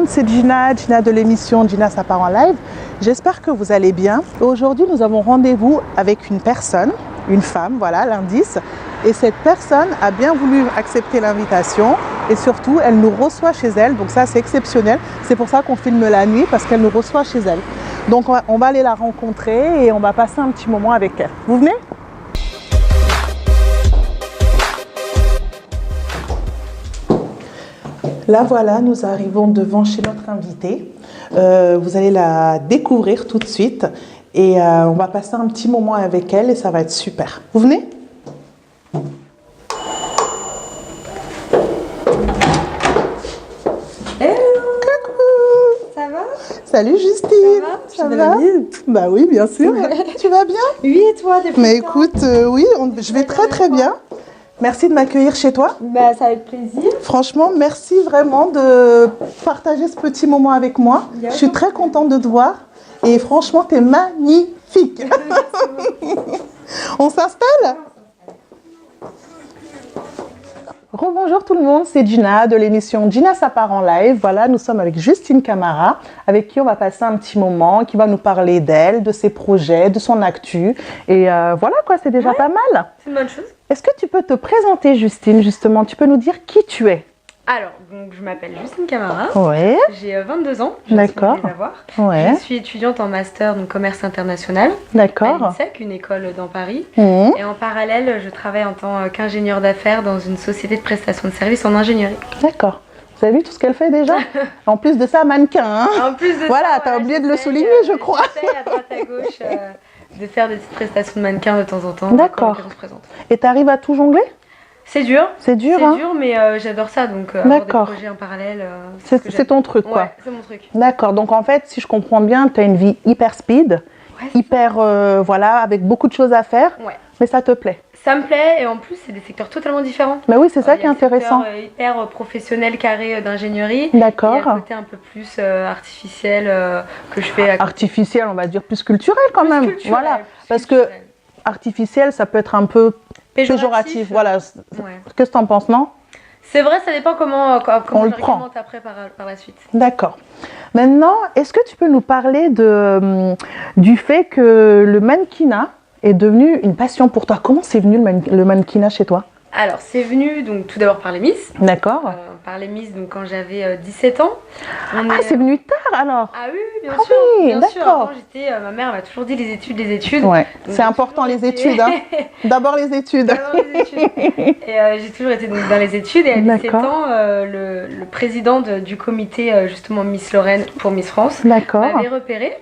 c'est Gina de l'émission Gina ça part en live. J'espère que vous allez bien. Aujourd'hui, nous avons rendez-vous avec une personne, une femme, voilà l'indice. Et cette personne a bien voulu accepter l'invitation et surtout, elle nous reçoit chez elle. Donc ça, c'est exceptionnel. C'est pour ça qu'on filme la nuit parce qu'elle nous reçoit chez elle. Donc on va aller la rencontrer et on va passer un petit moment avec elle. Vous venez ? Là voilà, nous arrivons devant chez notre invitée. Vous allez la découvrir tout de suite et on va passer un petit moment avec elle et ça va être super. Vous venez ? Salut Justine, ça va? Bah oui, bien sûr. Tu vas bien? Oui, et toi depuis Mais écoute, oui, je vais très bien. Merci de m'accueillir chez toi. Bah, ça avec plaisir. Franchement, merci vraiment de partager ce petit moment avec moi. Je suis très contente de te voir et franchement, tu es magnifique. On s'installe? Rebonjour tout le monde, c'est Gina de l'émission Gina ça part en live. Voilà, nous sommes avec Justine Camara, avec qui on va passer un petit moment, qui va nous parler d'elle, de ses projets, de son actu. Et voilà quoi, c'est déjà pas mal. C'est une bonne chose. Est-ce que tu peux te présenter Justine, justement? Tu peux nous dire qui tu es? Alors, donc, je m'appelle Justine Camara. Ouais. J'ai 22 ans. D'accord. Ouais. Je suis étudiante en master donc commerce international. D'accord. À l'INSEC, une école dans Paris. Mmh. Et en parallèle, je travaille en tant qu'ingénieure d'affaires dans une société de prestation de services en ingénierie. D'accord. Vous avez vu tout ce qu'elle fait déjà? En plus de ça, mannequin. Hein, en plus de voilà, ça, t'as oublié de le souligner, je crois. J'essaie à droite à gauche de faire des petites prestations de mannequin de temps en temps. D'accord. Et t'arrives à tout jongler? C'est dur. C'est dur, c'est hein. dur, mais j'adore ça, donc avoir des projets en parallèle. C'est ton truc, quoi. Ouais, c'est mon truc. D'accord, donc en fait, si je comprends bien, tu as une vie hyper speed, hyper, voilà, avec beaucoup de choses à faire, mais ça te plaît. Ça me plaît, et en plus, c'est des secteurs totalement différents. Mais oui, c'est ça qui est intéressant. Hyper professionnel, carré d'ingénierie. D'accord. Il y a un côté un peu plus artificiel que je fais. Artificiel, on va dire plus culturel quand même. Culturel, voilà, parce que artificiel, ça peut être un peu péjoratif. Voilà. Qu'est-ce que tu en penses, non? C'est vrai, ça dépend comment on le prend après par la suite. D'accord. Maintenant, est-ce que tu peux nous parler du fait que le mannequinat est devenu une passion pour toi? Comment c'est venu le mannequinat chez toi? Alors, c'est venu donc tout d'abord par les Miss. D'accord. Par les Miss, donc quand j'avais 17 ans. C'est venu tard alors? Ah oui, bien sûr. Oui, bien sûr. d'accord. Ma mère m'a toujours dit les études. Ouais. C'est important les études. Hein. D'abord les études. D'abord les études. Et j'ai toujours été donc, dans les études. Et à 17 ans, le président du comité justement Miss Lorraine pour Miss France m'avait repéré.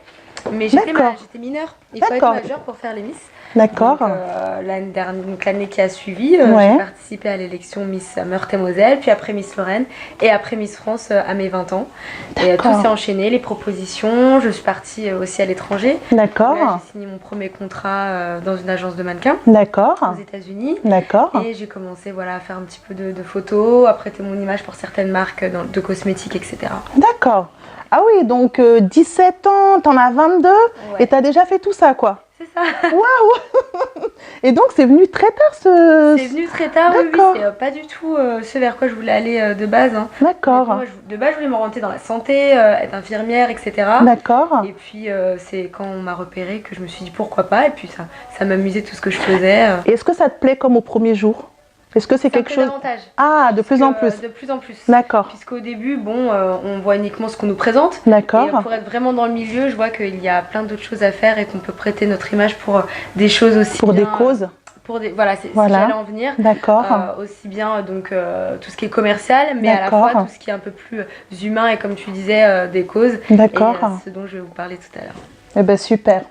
Mais j'étais mineure. Il faut être majeur pour faire les Miss. D'accord. L'année qui a suivi, j'ai participé à l'élection Miss Meurthe-et-Moselle, puis après Miss Lorraine et après Miss France à mes 20 ans. Et tout s'est enchaîné, les propositions. Je suis partie aussi à l'étranger. D'accord. J'ai signé mon premier contrat dans une agence de mannequins. D'accord. Aux États-Unis. D'accord. Et j'ai commencé à faire un petit peu de photos, à prêter mon image pour certaines marques de cosmétiques, etc. D'accord. Ah oui, donc 17 ans, t'en as 22 et t'as déjà fait tout ça, quoi. C'est ça. Waouh. Et donc, c'est venu très tard C'est venu très tard, oui. C'est pas du tout ce vers quoi je voulais aller de base. Hein. D'accord. Moi, de base, je voulais m'orienter dans la santé, être infirmière, etc. D'accord. Et puis, c'est quand on m'a repérée que je me suis dit pourquoi pas. Et puis, ça m'amusait tout ce que je faisais. Et est-ce que ça te plaît comme au premier jour? Est-ce que c'est quelque chose davantage. Ah, de plus en plus. De plus en plus. D'accord. Puisqu'au début, on voit uniquement ce qu'on nous présente. D'accord. Et pour être vraiment dans le milieu, je vois qu'il y a plein d'autres choses à faire et qu'on peut prêter notre image pour des choses aussi. Pour des causes. Voilà, c'est j'allais en venir. D'accord. Aussi bien donc tout ce qui est commercial, mais à la fois tout ce qui est un peu plus humain et comme tu disais des causes. D'accord. Et ce dont je vais vous parler tout à l'heure. Eh ben super.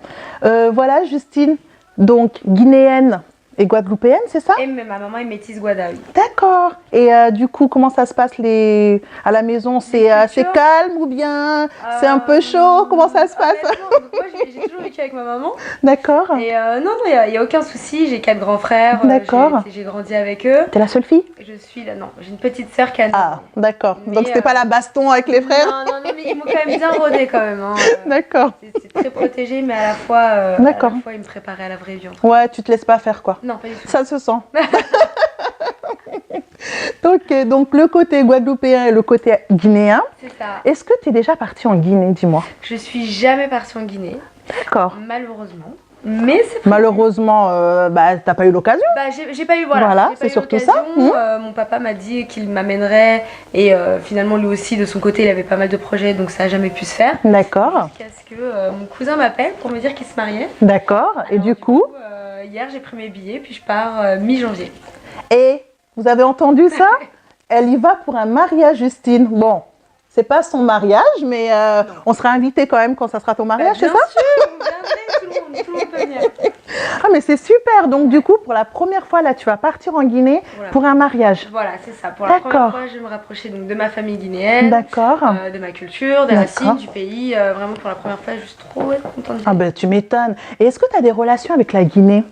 Voilà Justine, donc guinéenne et guadeloupéenne, c'est ça? Et ma maman est métisse Guada, oui. D'accord. Et du coup, comment ça se passe à la maison? C'est calme ou bien c'est un peu chaud? Comment ça se passe? Moi, j'ai toujours vécu avec ma maman. D'accord. Et non, il n'y a aucun souci. J'ai 4 grands frères. D'accord. J'ai grandi avec eux. T'es la seule fille? Je suis là, non. J'ai une petite sœur qui a... Ah, d'accord. Donc, c'était pas la baston avec les frères? Non, mais ils m'ont quand même bien rodé quand même. Hein. D'accord. C'est très protégé, mais à la fois, ils me préparaient à la vraie vie. Ouais, tu te laisses pas faire, quoi. Non, pas du tout. Ça se sent. Ok, donc le côté guadeloupéen et le côté guinéen. C'est ça. Est-ce que tu es déjà partie en Guinée, dis-moi? Je suis jamais partie en Guinée. D'accord. Malheureusement. Mais malheureusement, t'as pas eu l'occasion. J'ai pas eu, voilà c'est surtout ça. Mon papa m'a dit qu'il m'amènerait et finalement lui aussi de son côté il avait pas mal de projets donc ça a jamais pu se faire. D'accord. Jusqu'à ce que mon cousin m'appelle pour me dire qu'il se mariait. D'accord. Et du coup hier j'ai pris mes billets puis je pars mi-janvier. Et vous avez entendu ça? Elle y va pour un mariage, Justine. Bon, c'est pas son mariage, mais on sera invité quand même quand ça sera ton mariage, c'est ça? Bien sûr, vous viendrez, tout le monde peut venir. Ah mais c'est super, donc du coup pour la première fois là tu vas partir en Guinée pour un mariage. Voilà, c'est ça, pour la première fois je vais me rapprocher donc, de ma famille guinéenne, de ma culture, des racines, du pays, vraiment pour la première fois juste trop être contente. Ah ben tu m'étonnes. Et est-ce que tu as des relations avec la Guinée?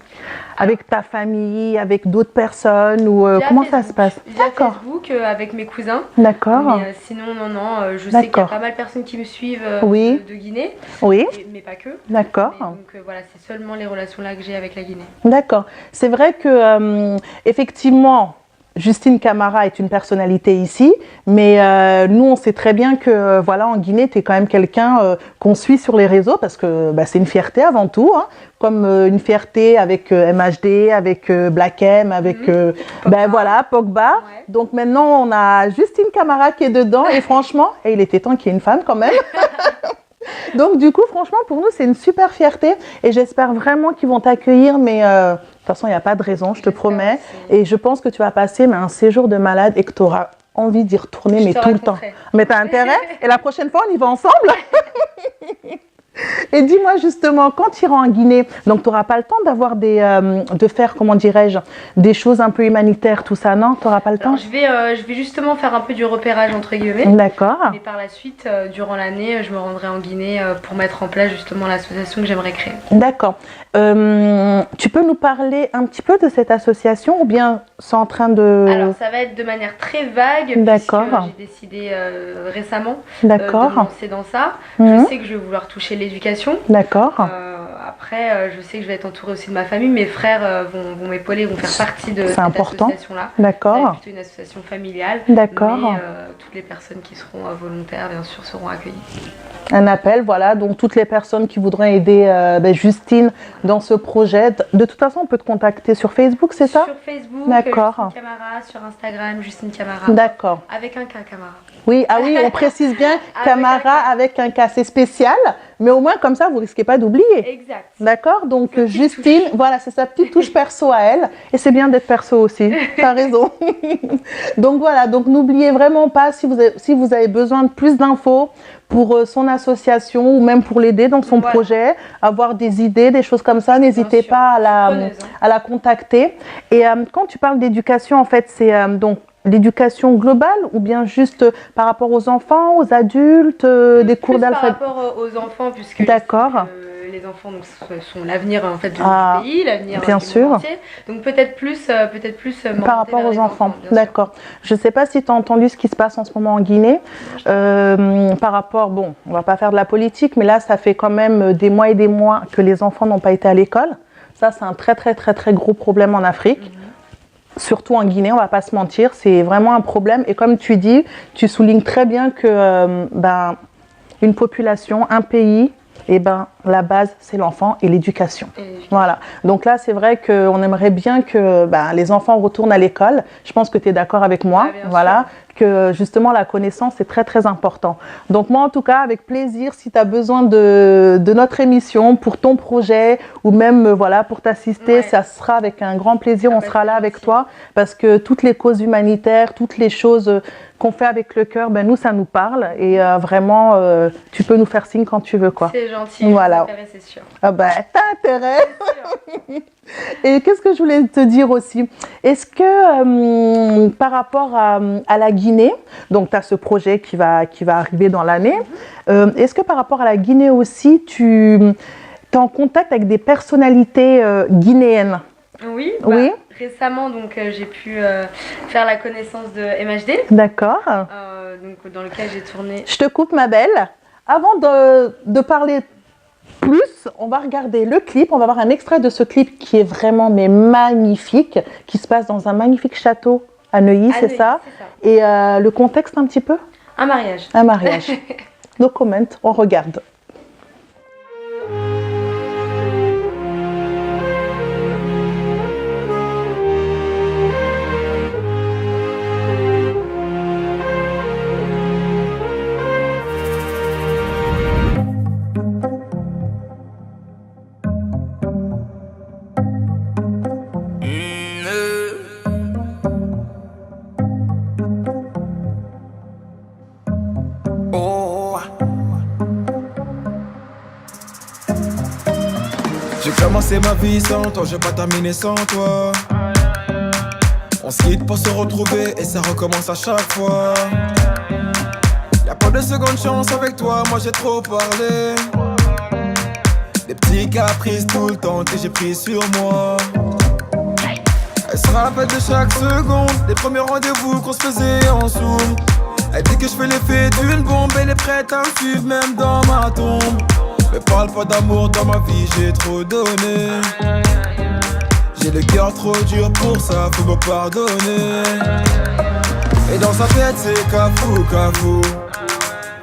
Avec ta famille, avec d'autres personnes ou comment ça se passe? D'accord. Facebook avec mes cousins. D'accord. Mais sinon non, je sais qu'il y a pas mal de personnes qui me suivent de Guinée. Oui. Mais pas que. D'accord. Donc voilà, c'est seulement les relations là que j'ai avec la Guinée. D'accord. C'est vrai que effectivement, Justine Camara est une personnalité ici, mais nous on sait très bien que voilà en Guinée tu es quand même quelqu'un qu'on suit sur les réseaux parce que c'est une fierté avant tout, hein, comme une fierté avec MHD, avec Black M, avec Pogba. Ouais. Donc maintenant on a Justine Camara qui est dedans et franchement, il était temps qu'il y ait une femme quand même. Donc du coup franchement pour nous c'est une super fierté et j'espère vraiment qu'ils vont t'accueillir mais de toute façon il n'y a pas de raison, je te promets et je pense que tu vas passer un séjour de malade et que tu auras envie d'y retourner mais tout le temps. Mais tu as intérêt et la prochaine fois on y va ensemble. Et dis-moi justement, quand tu iras en Guinée, donc tu n'auras pas le temps d'avoir de faire, comment dirais-je, des choses un peu humanitaires, tout ça, non? Tu n'auras pas le temps? Je vais justement faire un peu du repérage entre guillemets. D'accord. Mais par la suite, durant l'année, je me rendrai en Guinée pour mettre en place justement l'association que j'aimerais créer. D'accord. Tu peux nous parler un petit peu de cette association ou bien c'est en train de... Alors ça va être de manière très vague. D'accord. J'ai décidé récemment de me lancer dans ça. Je sais que je vais vouloir toucher l'éducation. D'accord. Après, je sais que je vais être entourée aussi de ma famille. Mes frères vont m'épauler, vont faire partie de cette association-là. D'accord. C'est plutôt une association familiale. D'accord. Mais toutes les personnes qui seront volontaires, bien sûr, seront accueillies. Un appel, voilà, donc toutes les personnes qui voudraient aider Justine dans ce projet. De toute façon, on peut te contacter sur Facebook, c'est ça? Sur Facebook, d'accord. Justine Camara, sur Instagram, Justine Camara. D'accord. Avec un K, Camara. Oui, ah oui, on précise bien Camara avec un K, c'est spécial, mais au moins comme ça, vous risquez pas d'oublier. Exact. D'accord, donc Justine, voilà, c'est sa petite touche perso à elle, et c'est bien d'être perso aussi, t'as raison. Donc voilà, donc n'oubliez vraiment pas, si vous avez besoin de plus d'infos pour son association ou même pour l'aider dans son projet, avoir des idées, des choses comme ça, n'hésitez pas à la contacter. Et quand tu parles d'éducation, en fait, c'est donc l'éducation globale ou bien juste par rapport aux enfants, aux adultes, des cours d'alphabet? Par rapport aux enfants, puisque les enfants donc, sont l'avenir en fait du pays, l'avenir du monde entier. Donc peut-être plus par rapport aux enfants. D'accord. Je ne sais pas si tu as entendu ce qui se passe en ce moment en Guinée. Par rapport, bon, on ne va pas faire de la politique, mais là, ça fait quand même des mois et des mois que les enfants n'ont pas été à l'école. Ça, c'est un très, très, très, très gros problème en Afrique. Surtout en Guinée, on ne va pas se mentir, c'est vraiment un problème. Et comme tu dis, tu soulignes très bien que une population, un pays, la base, c'est l'enfant et l'éducation. Voilà. Donc là, c'est vrai qu'on aimerait bien que les enfants retournent à l'école. Je pense que tu es d'accord avec moi. Voilà. Que justement, la connaissance est très, très important. Donc moi, en tout cas, avec plaisir, si tu as besoin de notre émission pour ton projet ou même pour t'assister, ça sera avec un grand plaisir. On sera là avec toi parce que toutes les causes humanitaires, toutes les choses qu'on fait avec le cœur, nous, ça nous parle et vraiment, tu peux nous faire signe quand tu veux, quoi. C'est gentil, voilà. C'est sûr. Ah t'as intérêt. Et qu'est-ce que je voulais te dire aussi? Est-ce que par rapport à la Guinée, donc tu as ce projet qui va arriver dans l'année, est-ce que par rapport à la Guinée aussi, tu es en contact avec des personnalités guinéennes? Oui. Récemment, donc j'ai pu faire la connaissance de MHD. D'accord. Donc dans lequel j'ai tourné. Je te coupe, ma belle. Avant de parler plus, on va regarder le clip. On va voir un extrait de ce clip qui est vraiment magnifique, qui se passe dans un magnifique château À Neuilly, c'est ça. Et le contexte un petit peu? Un mariage. Un mariage. No comment, on regarde. J'ai commencé ma vie sans toi, j'ai pas terminé sans toi. On se quitte pour se retrouver et ça recommence à chaque fois. Y'a pas de seconde chance avec toi, moi j'ai trop parlé. Des petits caprices tout le temps que j'ai pris sur moi. Elle se rappelle de chaque seconde, des premiers rendez-vous qu'on se faisait en zoom. Elle dit que je fais l'effet d'une bombe, elle est prête à me suivre même dans ma tombe. Mais parle pas d'amour dans ma vie, j'ai trop donné. J'ai le cœur trop dur pour ça, faut me pardonner. Et dans sa tête c'est cafou, cafou.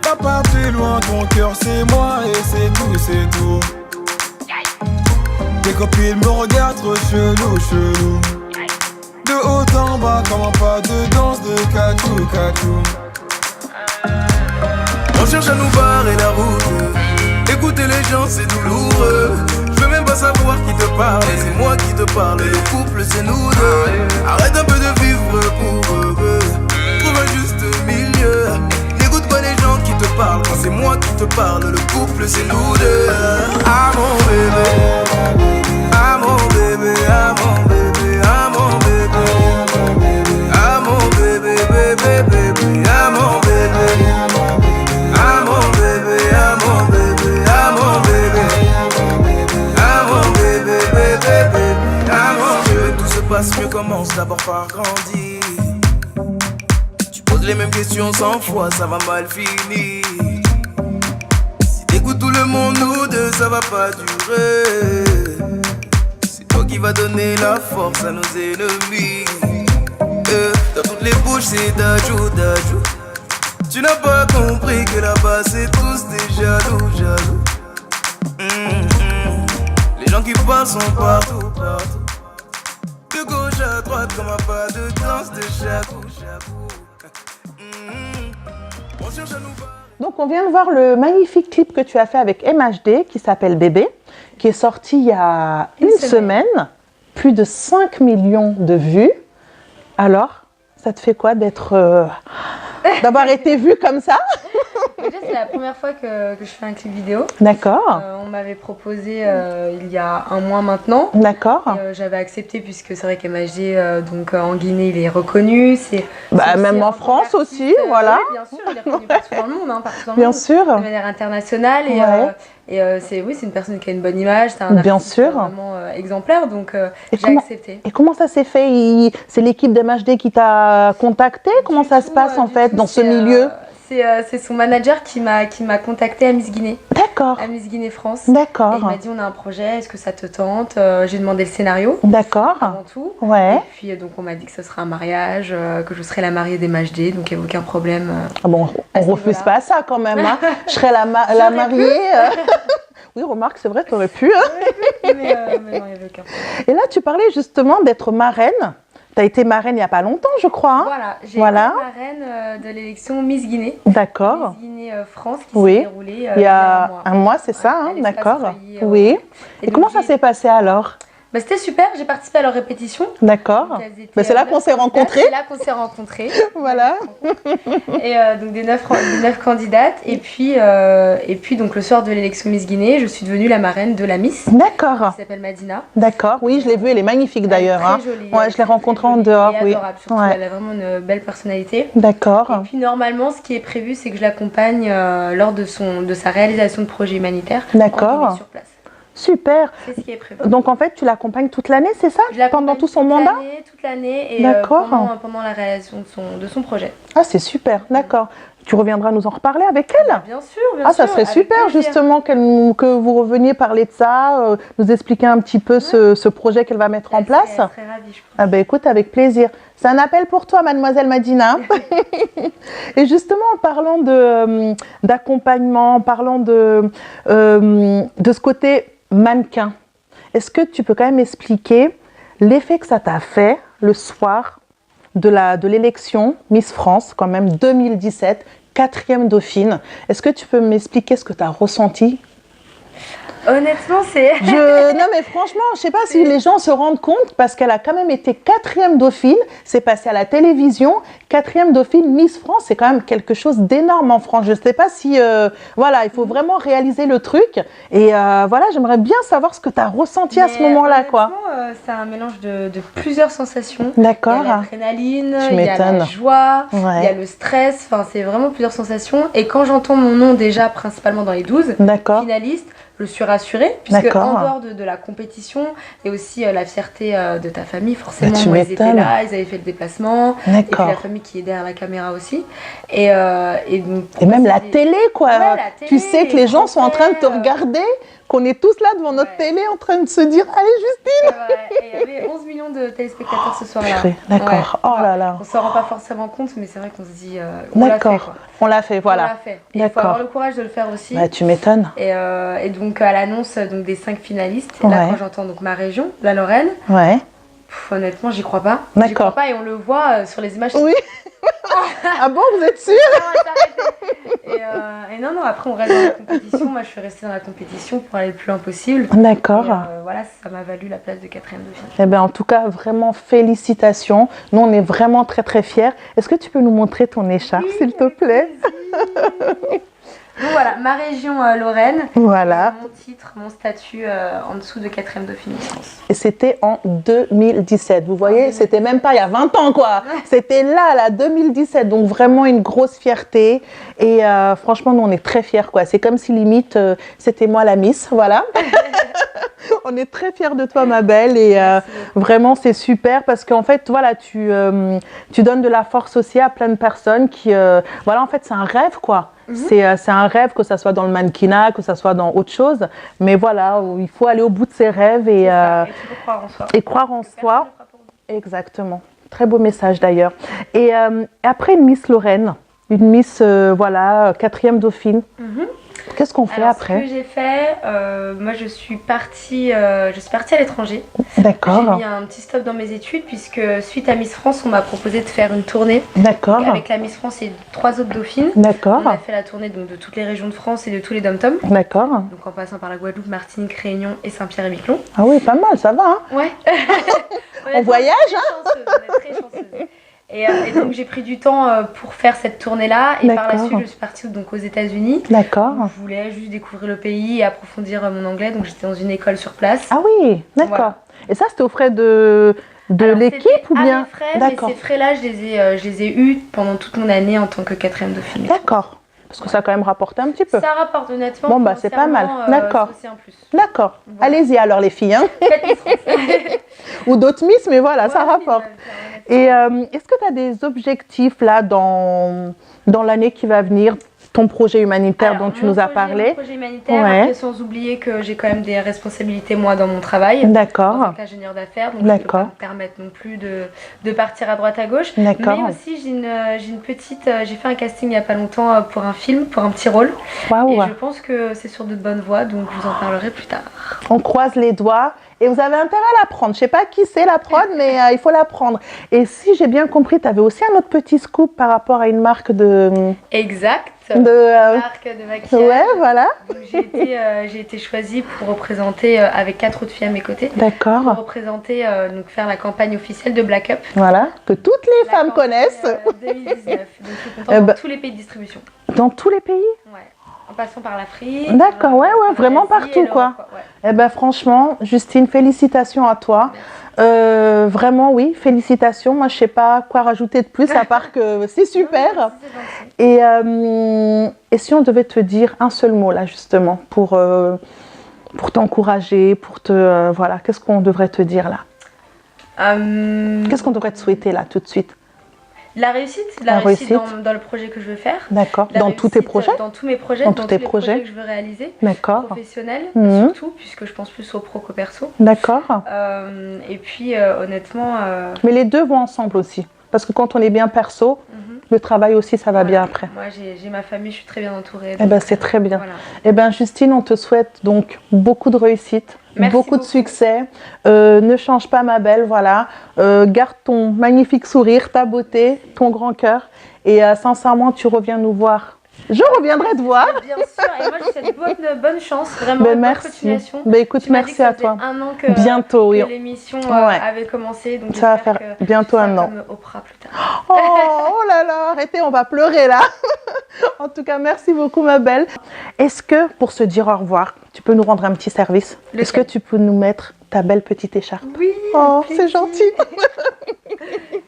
Va pas plus loin, ton cœur c'est moi et c'est tout, c'est tout. Tes copines me regardent trop chelou, chelou. De haut en bas, comme un pas de danse de cachou, cachou. On cherche à nous barrer la route. Écouter les gens c'est douloureux. Je veux même pas savoir qui te parle. C'est moi qui te parle, le couple c'est nous deux. Arrête un peu de vivre pour eux. Trouve un juste milieu. N'écoute pas les gens qui te parlent. Quand c'est moi qui te parle, le couple c'est nous deux. Ah mon bébé, ah mon bébé, ah mon bébé, ah mon bébé, ah mon bébé, bébé, bébé, ah mon bébé, ah mon bébé, ah mon bébé, ah mon bébé, ah mon bébé, bébé, bébé, ah mon bébé. Tout se passe mieux, commence d'abord par grandir. Tu poses les mêmes questions 100 fois, ça va mal finir. Si t'écoutes tout le monde, nous deux, ça va pas durer. C'est toi qui vas donner la force à nos ennemis. Dans toutes les bouches, c'est d'ajou, d'ajou. Tu n'as pas compris que là-bas, c'est tous des jaloux, jaloux. Les gens qui parlent sont partout, partout. De gauche à droite, comme un pas de danse de chabou, chabou. On cherche à nous battre. Donc on vient de voir le magnifique clip que tu as fait avec MHD qui s'appelle Bébé, qui est sorti il y a une semaine, plus de 5 millions de vues. Alors, ça te fait quoi d'être d'avoir été vue comme ça? Déjà, c'est la première fois que je fais un clip vidéo. D'accord. On m'avait proposé il y a un mois maintenant. D'accord. J'avais accepté puisque c'est vrai qu'MHD, donc en Guinée, il est reconnu. Même en France aussi, voilà. Oui, bien sûr, il est reconnu partout dans le monde, hein, partout dans le bien monde, sûr. de manière internationale. C'est une personne qui a une bonne image, c'est un bien artiste sûr. vraiment exemplaire, donc j'ai accepté. Et comment ça s'est fait? C'est l'équipe d'MHD qui t'a contacté? Comment ça se passe en fait dans ce milieu? C'est son manager qui m'a contacté à Miss Guinée. D'accord. À Miss Guinée France. D'accord. Et il m'a dit on a un projet, est-ce que ça te tente? J'ai demandé le scénario. D'accord. Avant tout. Ouais. Et puis donc on m'a dit que ce serait un mariage, que je serais la mariée d'MHD, donc il n'y avait aucun problème. Ah bon, on refuse pas à ça quand même. Hein. Je serais la mariée. Oui, remarque, c'est vrai, tu aurais pu. Mais non, il n'y avait aucun problème. Et là, tu parlais justement d'être marraine. Tu as été marraine il n'y a pas longtemps, je crois. Hein. Voilà, j'ai été marraine de l'élection Miss Guinée. D'accord. Miss Guinée France qui s'est déroulée il y a un mois, c'est ça, hein, d'accord. Oui. Et comment ça s'est passé alors? C'était super, j'ai participé à leur répétition. D'accord. C'est là qu'on s'est rencontrés. C'est là qu'on s'est rencontrés. Voilà. Et donc des 9 candidates. Et puis donc le soir de l'élection Miss Guinée, je suis devenue la marraine de la Miss. D'accord. Qui s'appelle Madina. D'accord, oui, je l'ai vue, elle est magnifique d'ailleurs. Très jolie. Ouais, je l'ai rencontrée en dehors. Elle est adorable, surtout, elle a vraiment une belle personnalité. D'accord. Et puis normalement, ce qui est prévu, c'est que je l'accompagne lors de sa réalisation de projet humanitaire. D'accord. Sur place. Super. C'est ce qui est prévu. Donc en fait, tu l'accompagnes toute l'année, c'est ça? Pendant tout son mandat? Toute l'année et pendant la réalisation de son projet. Ah, c'est super, d'accord. Tu reviendras nous en reparler avec elle? Bien sûr, bien sûr. Ça serait super justement que vous reveniez parler de ça, nous expliquer un petit peu ce projet qu'elle va mettre en place. Elle serait ravie, je pense. Écoute, avec plaisir. C'est un appel pour toi, mademoiselle Madina. Et justement, en parlant d'accompagnement, en parlant de ce côté mannequin, est-ce que tu peux quand même expliquer l'effet que ça t'a fait le soir de l'élection Miss France, quand même 2017, 4e dauphine. Est-ce que tu peux m'expliquer ce que tu as ressenti? Honnêtement, c'est... Non mais franchement, je ne sais pas si les gens se rendent compte, parce qu'elle a quand même été 4e dauphine, c'est passé à la télévision, 4e dauphine Miss France, c'est quand même quelque chose d'énorme en France. Je ne sais pas si... voilà, il faut vraiment réaliser le truc. Et voilà, j'aimerais bien savoir ce que tu as ressenti à ce moment-là, quoi. C'est un mélange de plusieurs sensations. D'accord. Il y a l'adrénaline, il y a la joie, il y a le stress, enfin c'est vraiment plusieurs sensations. Et quand j'entends mon nom déjà, principalement dans les 12 finalistes, je suis rassurée, puisque en dehors de la compétition et aussi la fierté de ta famille, forcément, moi, ils étaient là, ils avaient fait le déplacement, et puis la famille qui est derrière la caméra aussi. Et même la télé, quoi. Ouais, la télé, tu sais que les gens sont en train de te regarder, qu'on est tous là devant notre télé en train de se dire « Allez, Justine !» Et il y avait 11 millions de téléspectateurs ce soir-là. D'accord, oh là là. On ne s'en rend pas forcément compte, mais c'est vrai qu'on se dit d'accord, on l'a fait, voilà. On l'a fait. Il faut avoir le courage de le faire aussi. Tu m'étonnes. Et donc, à l'annonce des 5 finalistes, et là, quand j'entends ma région, la Lorraine, honnêtement, j'y crois pas. J'y crois pas et on le voit sur les images. Oui. Ah bon, vous êtes sûre? Et non, après on reste dans la compétition. Moi je suis restée dans la compétition pour aller le plus loin possible. D'accord. Voilà, ça m'a valu la place de 4e dauphine. Eh bien, en tout cas, vraiment félicitations. Nous, on est vraiment très très fiers. Est-ce que tu peux nous montrer ton écharpe, s'il te plaît? Donc voilà, ma région Lorraine, voilà. Mon titre, mon statut en dessous de 4e dauphine de France. Et c'était en 2017, vous voyez, c'était même pas il y a 20 ans quoi, c'était là, 2017, donc vraiment une grosse fierté et franchement nous on est très fiers quoi, c'est comme si limite c'était moi la Miss, voilà. On est très fiers de toi ma belle et vraiment c'est super parce qu'en fait voilà tu donnes de la force aussi à plein de personnes qui voilà en fait c'est un rêve quoi. C'est un rêve que ça soit dans le mannequinat, que ça soit dans autre chose, mais voilà il faut aller au bout de ses rêves et croire en soi. Et croire en soi. Exactement, très beau message d'ailleurs. Et après une Miss Lorraine, une Miss voilà 4e dauphine. Qu'est-ce qu'on fait après? Ce que j'ai fait, moi je suis partie à l'étranger. D'accord. J'ai mis un petit stop dans mes études puisque suite à Miss France, on m'a proposé de faire une tournée. D'accord. Avec la Miss France et 3 autres dauphines. D'accord. On a fait la tournée donc, de toutes les régions de France et de tous les dom-toms. D'accord. Donc en passant par la Guadeloupe, Martinique, Réunion et Saint-Pierre-et-Miquelon. Ah oui, pas mal, ça va. Hein? Ouais. On voyage, hein? On est très chanceuse. Et donc j'ai pris du temps pour faire cette tournée-là et par la suite je suis partie donc aux États-Unis. D'accord. Je voulais juste découvrir le pays et approfondir mon anglais, donc j'étais dans une école sur place. Ah oui, d'accord. Voilà. Et ça c'était aux frais de l'équipe ou bien? Frais, mais ces frais-là je les ai eus pendant toute mon année en tant que 4e dauphine. D'accord. Parce que ça a quand même rapporté un petit peu. Ça rapporte honnêtement. Bon bah c'est pas mal. D'accord. D'accord. Voilà. Allez-y alors les filles. Hein. Ou d'autres Miss, mais voilà, ça rapporte. Et est-ce que tu as des objectifs là dans l'année qui va venir, ton projet humanitaire dont tu nous as parlé? Mon projet humanitaire, après, sans oublier que j'ai quand même des responsabilités moi dans mon travail. D'accord. En tant qu'ingénieur d'affaires, donc je ne peux pas me permettre non plus de partir à droite à gauche. D'accord. Mais aussi j'ai fait un casting il n'y a pas longtemps pour un film, pour un petit rôle. Waouh. Et je pense que c'est sur de bonnes voies, donc je vous en parlerai plus tard. On croise les doigts. Et vous avez intérêt à l'apprendre. Je ne sais pas qui c'est la prod, mais il faut l'apprendre. Et si j'ai bien compris, tu avais aussi un autre petit scoop par rapport à une marque de... Exact. Une marque de maquillage. Ouais, voilà. Donc, j'ai été choisie pour représenter, avec 4 autres filles à mes côtés. D'accord. Pour représenter, donc faire la campagne officielle de Black Up. Voilà, que toutes les femmes connaissent. 2019. Donc je suis contente dans tous les pays de distribution. Dans tous les pays? Ouais. En passant par l'Afrique. D'accord, ouais, vraiment partout, quoi. Ouais. Eh ben, franchement, Justine, félicitations à toi. Vraiment, oui, félicitations. Moi, je sais pas quoi rajouter de plus, à part que c'est super. Et si on devait te dire un seul mot, là, justement, pour t'encourager, pour te... voilà, qu'est-ce qu'on devrait te dire, là? Qu'est-ce qu'on devrait te souhaiter, là, tout de suite? La réussite dans le projet que je veux faire. D'accord. Dans tous tes projets? Dans tous mes projets, dans tous tes projets que je veux réaliser. D'accord. Professionnels, surtout, puisque je pense plus au pro qu'au perso. D'accord. Et puis, honnêtement... Mais les deux vont ensemble aussi. Parce que quand on est bien perso, le travail aussi, ça va bien après. Moi, j'ai ma famille, je suis très bien entourée. Eh ben, c'est très bien. Voilà. Eh ben, Justine, on te souhaite donc beaucoup de réussite. Merci beaucoup de succès. Ne change pas, ma belle, voilà. Garde ton magnifique sourire, ta beauté, ton grand cœur. Et sincèrement, tu reviens nous voir. Je reviendrai te voir. Bien sûr. Et moi, je te souhaite bonne chance, vraiment. Ben, merci. Bonne continuation. Ben, écoute, merci à toi. Un an que, bientôt, que l'émission avait commencé. Donc ça va faire bientôt un an. Comme Oprah plus tard. Oh là là, arrêtez, on va pleurer là. En tout cas, merci beaucoup, ma belle. Est-ce que, pour se dire au revoir, tu peux nous rendre un petit service? Est-ce que tu peux nous mettre ta belle petite écharpe? Oui. Oh, c'est gentil.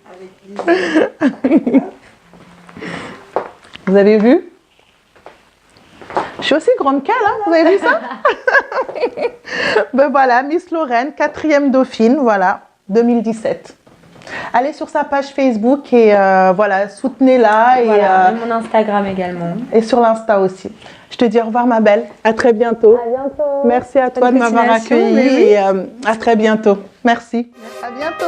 Avec plaisir. Vous avez vu? Je suis aussi grande qu'elle, hein, vous avez vu ça? Ben voilà, Miss Lorraine, 4e dauphine, voilà, 2017. Allez sur sa page Facebook et voilà, soutenez-la. Voilà, et mon Instagram également. Et sur l'Insta aussi. Je te dis au revoir, ma belle. À très bientôt. À bientôt. Merci à toi de m'avoir accueillie et à très bientôt. Merci. À bientôt.